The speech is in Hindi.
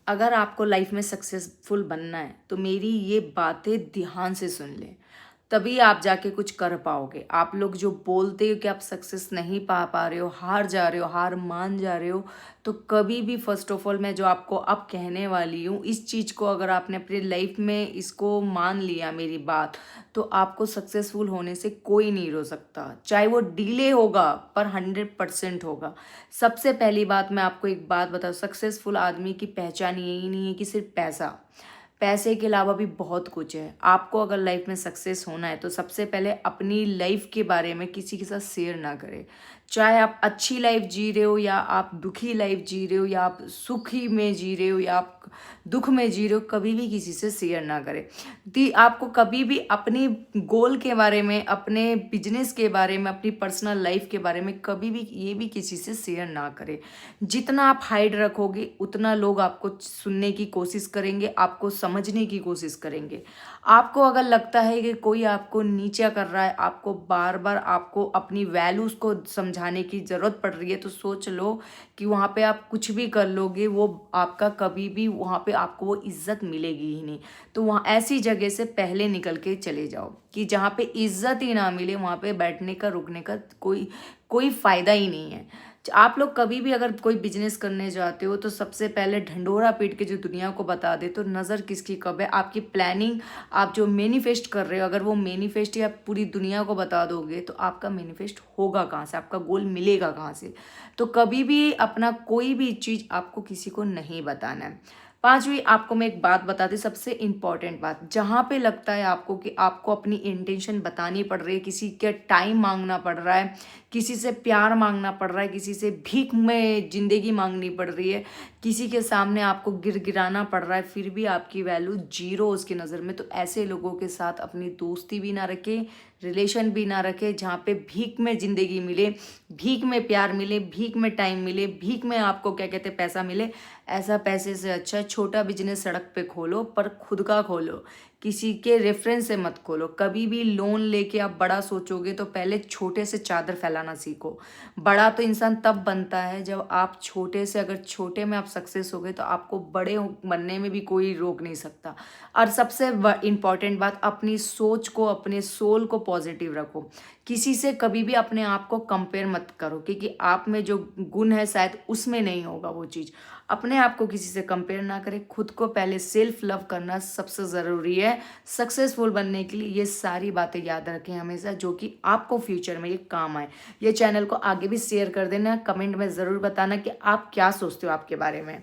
अगर आपको लाइफ में सक्सेसफुल बनना है तो मेरी ये बातें ध्यान से सुन लें, तभी आप जाके कुछ कर पाओगे। आप लोग जो बोलते हो कि आप सक्सेस नहीं पा पा रहे हो, हार जा रहे हो, हार मान जा रहे हो, तो कभी भी फर्स्ट ऑफ ऑल मैं जो आपको अब कहने वाली हूँ, इस चीज़ को अगर आपने अपनी लाइफ में इसको मान लिया मेरी बात, तो आपको सक्सेसफुल होने से कोई नहीं रोक सकता। चाहे वो डिले होगा पर 100% होगा। सबसे पहली बात मैं आपको एक बात बताऊँ, सक्सेसफुल आदमी की पहचान यही नहीं है कि सिर्फ पैसा। पैसे के अलावा भी बहुत कुछ है। आपको अगर लाइफ में सक्सेस होना है तो सबसे पहले अपनी लाइफ के बारे में किसी के साथ शेयर ना करें। चाहे आप अच्छी लाइफ जी रहे हो या आप दुखी लाइफ जी रहे हो या आप सुखी में जी रहे हो या आप दुख में जी रहे हो, कभी भी किसी से शेयर ना करें। आपको कभी भी अपनी गोल के बारे में, अपने बिजनेस के बारे में, अपनी पर्सनल लाइफ के बारे में कभी भी ये भी किसी से शेयर ना करें। जितना आप हाइड रखोगे उतना लोग आपको सुनने की कोशिश करेंगे, आपको समझने की कोशिश करेंगे। आपको अगर लगता है कि कोई आपको नीचा कर रहा है, आपको बार बार आपको अपनी वैल्यूज़ को समझाने की ज़रूरत पड़ रही है, तो सोच लो कि वहाँ पे आप कुछ भी कर लोगे, वो आपका कभी भी वहाँ पे आपको वो इज्जत मिलेगी ही नहीं। तो वहाँ ऐसी जगह से पहले निकल के चले जाओ कि जहाँ पे इज्जत ही ना मिले, वहाँ पे बैठने का रुकने का कोई कोई फ़ायदा ही नहीं है। आप लोग कभी भी अगर कोई बिजनेस करने जाते हो तो सबसे पहले ढंढोरा पीट के जो दुनिया को बता दे तो नज़र किसकी कब है। आपकी प्लानिंग, आप जो मैनिफेस्ट कर रहे हो, अगर वो मैनिफेस्ट या पूरी दुनिया को बता दोगे तो आपका मैनिफेस्ट होगा कहाँ से, आपका गोल मिलेगा कहाँ से। तो कभी भी अपना कोई भी चीज़ आपको किसी को नहीं बताना है। पांचवी, आपको मैं एक बात बताती, सबसे इंपॉर्टेंट बात, जहाँ पे लगता है आपको कि आपको अपनी इंटेंशन बतानी पड़ रही है, किसी के टाइम मांगना पड़ रहा है, किसी से प्यार मांगना पड़ रहा है, किसी से भीख में ज़िंदगी मांगनी पड़ रही है, किसी के सामने आपको गिड़गिड़ाना पड़ रहा है, फिर भी आपकी वैल्यू जीरो उसकी नज़र में, तो ऐसे लोगों के साथ अपनी दोस्ती भी ना रखें, रिलेशन भी ना रखें। जहाँ पे भीख में ज़िंदगी मिले, भीख में प्यार मिले, भीख में टाइम मिले, भीख में आपको क्या कहते हैं पैसा मिले, ऐसा पैसे से अच्छा छोटा बिजनेस सड़क पे खोलो, पर खुद का खोलो, किसी के रेफरेंस से मत खोलो। कभी भी लोन लेके आप बड़ा सोचोगे तो पहले छोटे से चादर फैलाना सीखो। बड़ा तो इंसान तब बनता है जब आप छोटे से, अगर छोटे में आप सक्सेस हो गए तो आपको बड़े बनने में भी कोई रोक नहीं सकता। और सबसे इम्पॉर्टेंट बात, अपनी सोच को, अपने सोल को पॉजिटिव रखो। किसी से कभी भी अपने आप को कंपेयर मत करो, क्योंकि आप में जो गुण है शायद उसमें नहीं होगा वो चीज़। अपने आप को किसी से कंपेयर ना करें, खुद को पहले सेल्फ लव करना सबसे ज़रूरी है सक्सेसफुल बनने के लिए। ये सारी बातें याद रखें हमेशा, जो कि आपको फ्यूचर में ये काम आए। ये चैनल को आगे भी शेयर कर देना, कमेंट में ज़रूर बताना कि आप क्या सोचते हो आपके बारे में।